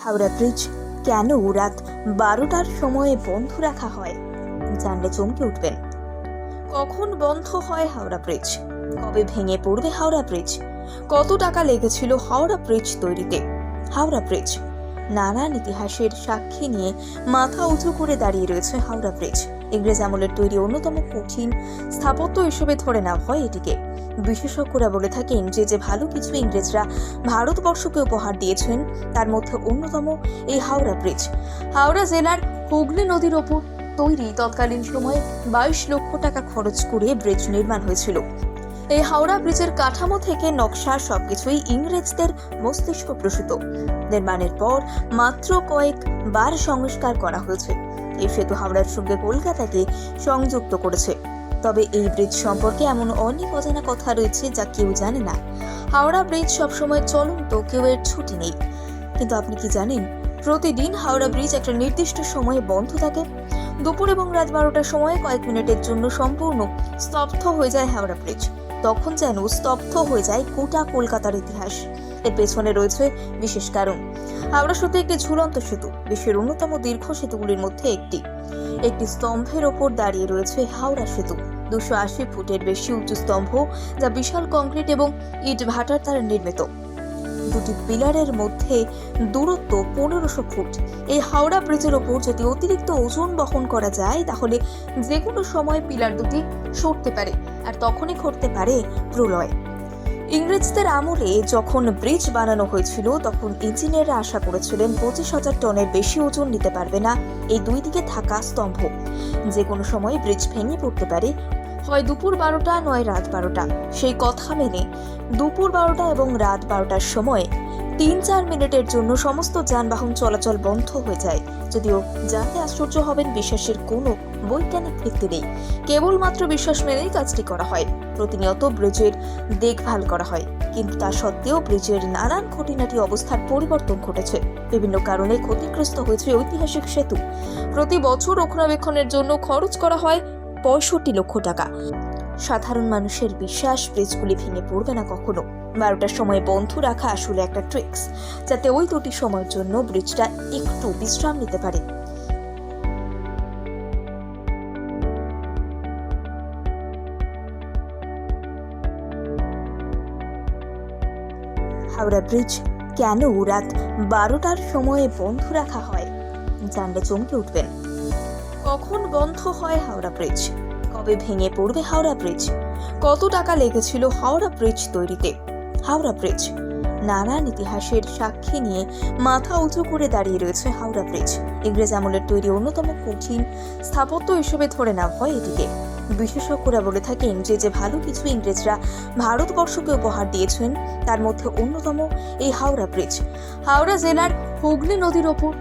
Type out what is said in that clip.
Howrah bridge কেন রাত 12টার সময়ে বন্ধ রাখা হয় জানলে চমকে উঠবেন। কখন বন্ধ হয় হাওড়া ব্রিজ? কবে ভেঙে পড়বে হাওড়া ব্রিজ? কত টাকা লেগেছিল হাওড়া ব্রিজ তৈরিতে? হাওড়া ব্রিজ নানান ইতিহাসের সাক্ষী নিয়ে মাথা উঁচু করে দাঁড়িয়ে রয়েছে হাওড়া ব্রিজ। ইংরেজ আমলের তৈরি অন্যতম কঠিন স্থাপত্য হিসেবে ধরে নেওয়া হয় এটিকে। বিশেষজ্ঞরা বলে থাকেন যে ভালো কিছু ইংরেজরা ভারতবর্ষকে উপহার দিয়েছেন তার মধ্যে অন্যতম এই হাওড়া ব্রিজ। হাওড়া জেলার হুগলি নদীর ওপর তৈরি তৎকালীন সময়ে 22 লক্ষ টাকা খরচ করে ব্রিজ নির্মাণ হয়েছিল। এই হাওড়া ব্রিজের কাঠামো থেকে নকশা সবকিছুই ইংরেজদের মস্তিষ্ক প্রসূত। নির্মাণের পর মাত্র কয়েকবার সংস্কার করা হয়েছে। এই সেতু হাওড়ার সঙ্গে কলকাতাকে সংযুক্ত করেছে। তবে এই ব্রিজ সম্পর্কে এমন অনেক অজানা কথা রয়েছে যা কেউ জানে না। হাওড়া ব্রিজ সবসময় চলন্ত, কেউ এর ছুটি নেই। কিন্তু আপনি কি জানেন, প্রতিদিন হাওড়া ব্রিজ একটা নির্দিষ্ট সময়ে বন্ধ থাকে। দুপুর এবং রাত 12টার সময় কয়েক মিনিটের জন্য সম্পূর্ণ স্তব্ধ হয়ে যায় হাওড়া ব্রিজ। তখন যেন স্তব্ধ হয়ে যায় গোটা কলকাতার ইতিহাস। এর পেছনে রয়েছে বিশেষ কারণ। হাওড়া সেতু একটি ঝুলন্ত সেতু, বিশ্বের অন্যতম দীর্ঘ সেতুগুলির মধ্যে একটি। একটি স্তম্ভের ওপর দাঁড়িয়ে রয়েছে হাওড়া সেতু, 280 ফুটের বেশি উঁচু স্তম্ভ, যা বিশাল কংক্রিট এবং ইট ভাটার দ্বারা নির্মিত। দুটি পিলারের মধ্যে দূরত্ব 1500 ফুট। এই হাওড়া ব্রিজের ওপর যদি অতিরিক্ত ওজন বহন করা যায় তাহলে যে কোনো সময় পিলার দুটি সরতে পারে, আর তখনই ঘটতে পারে প্রলয়। ইংরেজদের আমলে যখন ব্রিজ বানানো হয়েছিল তখন ইঞ্জিনিয়াররা আশা করেছিলেন 25,000 টনের বেশি ওজন নিতে পারবে না এই দুই দিকে থাকা স্তম্ভ। যে কোনো সময় ব্রিজ ভেঙে পড়তে পারে, হয় দুপুর 12টা নয় রাত 12টা। সেই কথা মেনে দুপুর 12টা এবং রাত 12টার সময় 3-4 মিনিটের জন্য সমস্ত যানবাহন চলাচল বন্ধ হয়ে যায়। যদিও জানতে আশ্চর্য হবেন, বিশ্বাসের কোনো বৈজ্ঞানিক ভিত্তি নেই, কেবলমাত্র বিশ্বাস মেনেই কাজটি করা হয়। প্রতিনিয়ত ব্রিজের দেখভাল করা হয়, কিন্তু তা সত্ত্বেও ব্রিজের নানান খুঁটিনাটি অবস্থার পরিবর্তন ঘটেছে। বিভিন্ন কারণে ক্ষতিগ্রস্ত হয়েছে ঐতিহাসিক সেতু। প্রতি বছর রক্ষণাবেক্ষণের জন্য খরচ করা হয় 65 লক্ষ টাকা। সাধারণ মানুষের বিশ্বাস ব্রিজগুলি ভেঙে পড়বে না কখনো। 12টার সময় বন্ধ রাখা আসলে একটা ট্রিক্স, যাতে ওই দুটি সময়ের জন্য ব্রিজটা একটু বিশ্রাম নিতে পারে। হাওড়া ব্রিজ কেন রাত 12টার সময়ে বন্ধ রাখা হয় জানলে চমকে উঠবেন। কখন বন্ধ হয় হাওড়া ব্রিজ? কবে ভেঙে পড়বে হাওড়া ব্রিজ? কত টাকা লেগেছিল হাওড়া ব্রিজ তৈরিতে? হাওড়া ব্রিজ নানান ইতিহাসের সাক্ষী নিয়ে মাথা উঁচু করে দাঁড়িয়ে রয়েছে হাওড়া ব্রিজ। ইংরেজ আমলের তৈরি অন্যতম কঠিন স্থাপত্য হিসেবে ধরে নেওয়া হয় এটিকে। বিশেষজ্ঞরা বলে থাকেন যে ভালো কিছু ইংরেজরা ভারতবর্ষকে উপহার দিয়েছেন তার মধ্যে অন্যতম এই হাওড়া ব্রিজ। হাওড়া জেলার হুগলি নদীর ওপর